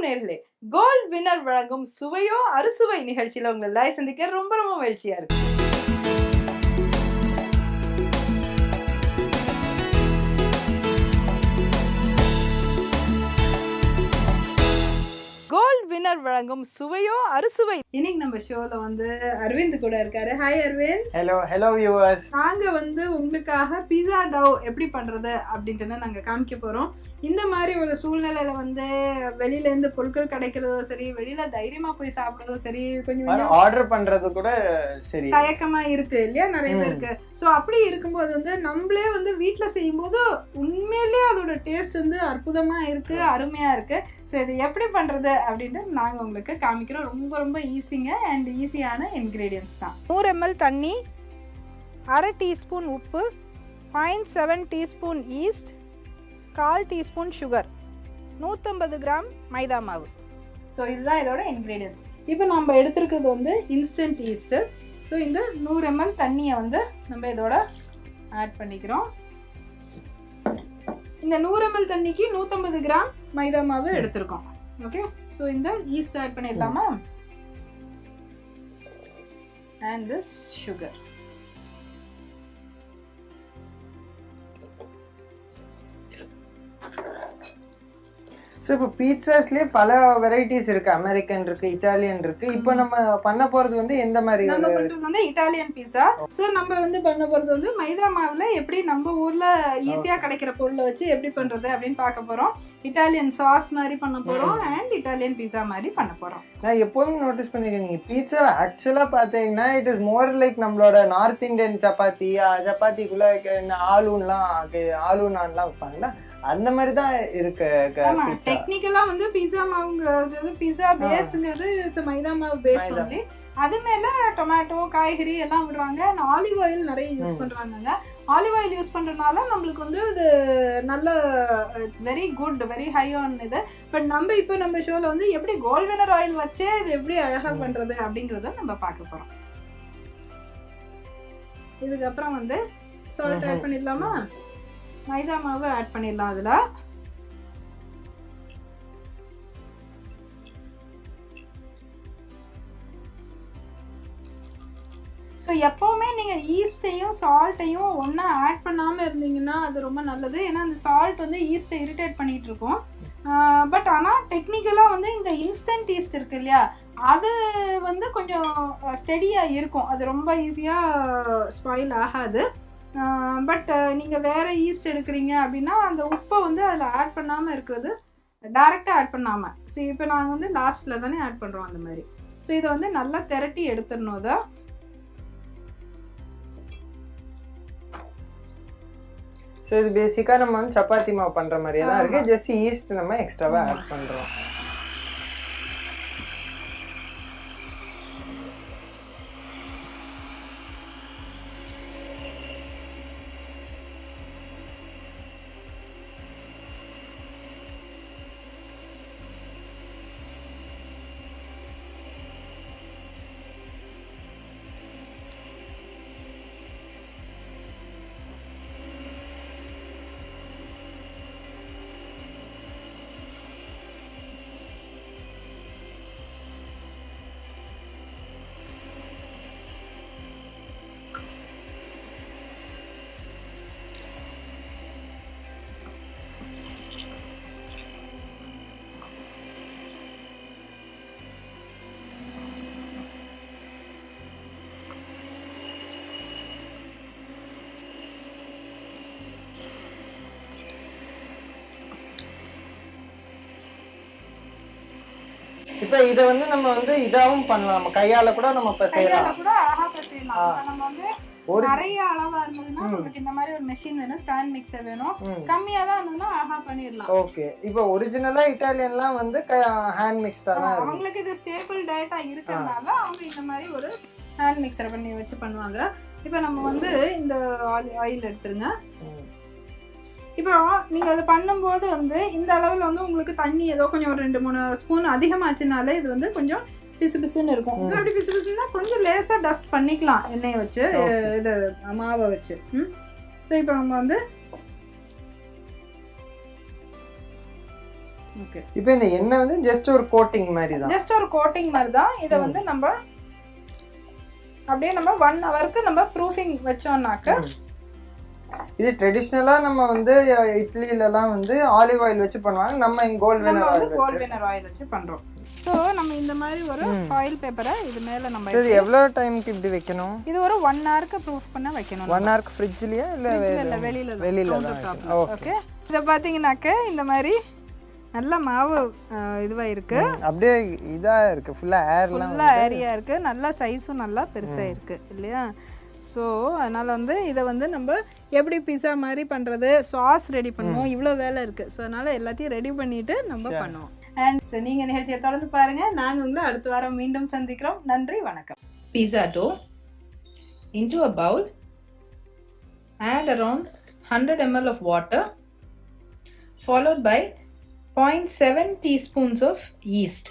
நேர்களே, gold winner வழங்கும் சுவையோ அறுசுவை நிகழ்ச்சியில உங்களை எல்லாம் சந்திக்க ரொம்ப ரொம்ப மகிழ்ச்சியா இருக்கு. கோல்ட் வின்னர் வழங்கும் சுவையோ அறுசுவை. இன்னைக்கு நம்ம ஷோல வந்து அரவிந்த் கூட இருக்காரு. ஹாய் அரவிந்த். Hello viewers. நாங்க வந்து உங்களுக்காக பீஸா டவ் எப்படி பண்றது அப்படின்ட்டு நாங்க காமிக்க போறோம். இந்த மாதிரி ஒரு சூழ்நிலையில வந்து வெளியில இருந்து பொருட்கள் கிடைக்கிறதோ சரி, வெளியில தைரியமா போய் சாப்பிடுறதோ சரி, கொஞ்சம் ஆர்டர் பண்றது கூட சரி தயக்கமா இருக்கு இல்லையா நிறைய பேருக்கு. ஸோ அப்படி இருக்கும்போது வந்து நம்மளே வந்து வீட்டுல செய்யும் போது உண்மையிலேயே அதோட டேஸ்ட் வந்து அற்புதமா இருக்கு, அருமையா இருக்கு. ஸோ இது எப்படி பண்ணுறது அப்படின்ட்டு நாங்கள் உங்களுக்கு காமிக்கிறோம். ரொம்ப ரொம்ப ஈஸிங்க அண்ட் ஈஸியான இன்க்ரீடியன்ட்ஸ் தான். 100 ml தண்ணி, அரை டீஸ்பூன் உப்பு, 0.7 teaspoon yeast, 1/4 teaspoon sugar, 150 gram maida மாவு. ஸோ இதுதான் இதோட இன்க்ரீடியன்ட்ஸ். இப்போ நம்ம எடுத்துருக்கிறது வந்து இன்ஸ்டன்ட் ஈஸ்ட்டு. ஸோ இந்த 100 ml தண்ணியை வந்து நம்ம இதோட ஆட் பண்ணிக்கிறோம். இந்த 100 ml தண்ணிக்கு 150 கிராம் மைதா மாவு எடுத்திருக்கோம். ஓகே, ஸோ இந்த ஈஸ்ட் ஆட் பண்ணிடலாமா? And this sugar. ஸோ இப்போ பீட்சாஸ்லேயே பல வெரைட்டிஸ் இருக்கு. அமெரிக்கன் இருக்கு, இட்டாலியன் இருக்கு. இப்போ நம்ம பண்ண போறது வந்து எந்த மாதிரி? நம்ம பண்றது வந்து இட்டாலியன் பீஸா. ஸோ நம்ம வந்து பண்ண போறது வந்து மைதா மாவுல எப்படி நம்ம ஊர்ல ஈஸியா கிடைக்கிற பொருளை வச்சு எப்படி பண்றது அப்படின்னு பார்க்க போறோம். இட்டாலியன் சாஸ் மாதிரி பண்ண போறோம் அண்ட் இட்டாலியன் பீஸா மாதிரி பண்ண போறோம். நான் எப்போதும் நோட்டீஸ் பண்ணிருக்கேன், நீங்க பீட்சா ஆக்சுவலா பாத்தீங்கன்னா இட் இஸ் மோர் லைக் நம்மளோட நார்த் இந்தியன் சப்பாத்திக்குள்ள ஆலு நான்லாம் வைப்பாங்களா, அந்த மாதிரி தான் இருக்கு. டெக்னிக்கலா வந்து பீஸா மாவுங்கிறது, பீஸா பேஸ்ங்கிறது மைதா மாவு பேஸ் ஒன்லி. அது மேல டொமேட்டோ, காய்கறி எல்லாம் விடுறாங்க. ஆலிவ் ஆயில் நிறைய யூஸ் பண்றாங்க. ஆலிவ் ஆயில் யூஸ் பண்றதுனால நம்மளுக்கு வந்து இது நல்ல it's very good, very high on இது. பட் நம்ம இப்போ நம்ம ஷோல வந்து எப்படி கோல்ட் வின்னர் ஆயில் வச்சே இது எப்படி அழகா பண்றது அப்படிங்கறத நம்ம பார்க்க போறோம். இதுக்கப்புறம் வந்து சால்ட் ஆட் பண்ணிடலாமா? மைதா மாவு ஆட் பண்ணிடலாம். அதுல ஸோ எப்போவுமே நீங்கள் ஈஸ்ட்டையும் சால்ட்டையும் ஒன்றா ஆட் பண்ணாமல் இருந்தீங்கன்னா அது ரொம்ப நல்லது. ஏன்னா அந்த சால்ட் வந்து ஈஸ்ட்டை இரிட்டேட் பண்ணிகிட்டு இருக்கும். பட் ஆனால் டெக்னிக்கலாக வந்து இந்த இன்ஸ்டன்ட் ஈஸ்ட் இருக்கு இல்லையா, அது வந்து கொஞ்சம் ஸ்டெடியாக இருக்கும். அது ரொம்ப ஈஸியாக ஸ்பாயில் ஆகாது. பட் நீங்கள் வேறு ஈஸ்ட் எடுக்கிறீங்க அப்படின்னா அந்த உப்பை வந்து அதில் ஆட் பண்ணாமல் இருக்கிறது, டைரெக்டாக ஆட் பண்ணாமல். ஸோ இப்போ நாங்கள் வந்து லாஸ்ட்டில் தானே ஆட் பண்ணுறோம் அந்த மாதிரி. ஸோ இதை வந்து நல்லா திரட்டி எடுத்துடணும். அதை ஸோ இது பேசிக்காக நம்ம வந்து சப்பாத்தி மாவு பண்ணுற மாதிரியே தான் இருக்குது. ஜஸ்ட் ஈஸ்ட் நம்ம எக்ஸ்ட்ராவாக ஆட் பண்ணுறோம். இப்போ இதை வந்து நம்ம வந்து இதாவும் பண்ணலாம், நம்ம கையால கூட நம்ம இப்ப செய்யலாம். நம்ம வந்து நிறைய அளவா இருந்ததுன்னா நமக்கு இந்த மாதிரி ஒரு மெஷின் வேணும், ஸ்டாண்ட் மிக்சர் வேணும். கம்மியா தான் இருந்ததுன்னா அழகா பண்ணிடலாம். ஓகே, இப்போ ஒரிஜினலா இட்டாலியன்லாம் வந்து ஹேண்ட் மிக்ஸ்டா தான் இருக்கு. அவங்களுக்கு இது ஸ்டேபிள் டயட்டா இருக்கறனால அவங்க இந்த மாதிரி ஒரு ஹேண்ட் மிக்சர் பண்ணி வச்சு பண்ணுவாங்க. இப்போ நம்ம வந்து இந்த ஆயில் எடுத்துருங்க. இப்போ நீங்கள் அதை பண்ணும்போது வந்து இந்த அளவில் வந்து உங்களுக்கு தண்ணி ஏதோ கொஞ்சம் ஒரு 2-3 ஸ்பூன் அதிகமாச்சுனாலே இது வந்து கொஞ்சம் பிசு பிசுன்னு இருக்கும். ஸோ அப்படி பிசு பிசுன்னா கொஞ்சம் லேசாக டஸ்ட் பண்ணிக்கலாம் எண்ணெயை வச்சு, இது மாவை வச்சு. ஸோ இப்போ நம்ம வந்து ஓகே இப்போ இந்த எண்ணெய் வந்து ஜஸ்ட் ஒரு கோட்டிங் மாதிரி தான். ஜஸ்ட் ஒரு கோட்டிங் மாதிரி தான். இதை வந்து நம்ம அப்படியே நம்ம 1 ஹவருக்கு நம்ம ப்ரூஃபிங் வச்சோம்னாக்க இது ட்ரெடிஷ்னலா நம்ம வந்து இட்லிலலாம் வந்து ஆலிவ் ஆயில் வச்சு பண்ணுவாங்க. நம்ம இங்க கோல்ட் வினர் ஆயில் வச்சு பண்றோம். சோ நம்ம இந்த மாதிரி ஒரு ஃபாயில் பேப்பரை இது மேல நம்ம இது எவ்வளவு டைம்க்கு இப்படி வைக்கணும்? இது ஒரு 1 ஹவருக்கு ப்ரூஃப் பண்ண வைக்கணும். 1 ஹவருக்கு ஃப்ரிட்ஜ்லயா இல்ல வெளியில தான்? ஓகே. இத பாத்தீங்கன்னாக்க இந்த மாதிரி நல்ல மாவு இதுவா இருக்கு. அப்படியே இதா இருக்கு. ஃபுல்லா ஏரியா இருக்கு. நல்ல சைஸும் நல்லா பெருசா இருக்கு இல்லையா? ஸோ அதனால் வந்து இதை வந்து நம்ம எப்படி பிஸா மாதிரி பண்ணுறது, சாஸ் ரெடி பண்ணுவோம், இவ்வளோ வேலை இருக்குது. ஸோ அதனால் எல்லாத்தையும் ரெடி பண்ணிவிட்டு நம்ம பண்ணுவோம். அண்ட் ஸோ நீங்கள் நிகழ்ச்சியை தொடர்ந்து பாருங்கள். நாங்கள் உங்களை அடுத்த வாரம் மீண்டும் சந்திக்கிறோம். நன்றி, வணக்கம். Pizza dough into a bowl. Add around 100 ml of water followed by 0.7 teaspoons of yeast.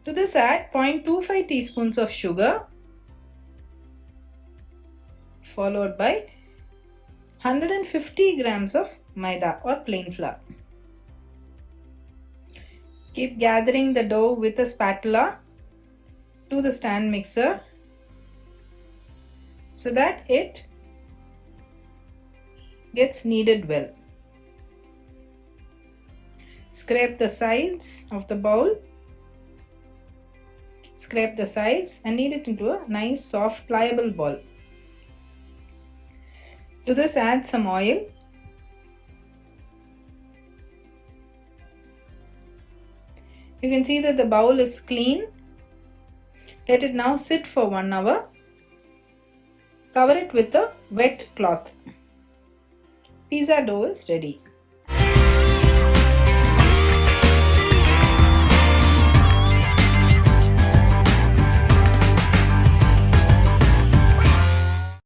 To this add 0.25 teaspoons of sugar followed by 150 grams of maida or plain flour. Keep gathering the dough with a spatula to the stand mixer so that it gets kneaded well. Scrape the sides of the bowl. Scrape the sides and knead it into a nice soft pliable ball. To this add some oil. You can see that the bowl is clean. Let it now sit for 1 hour. Cover it with a wet cloth. Pizza dough is ready.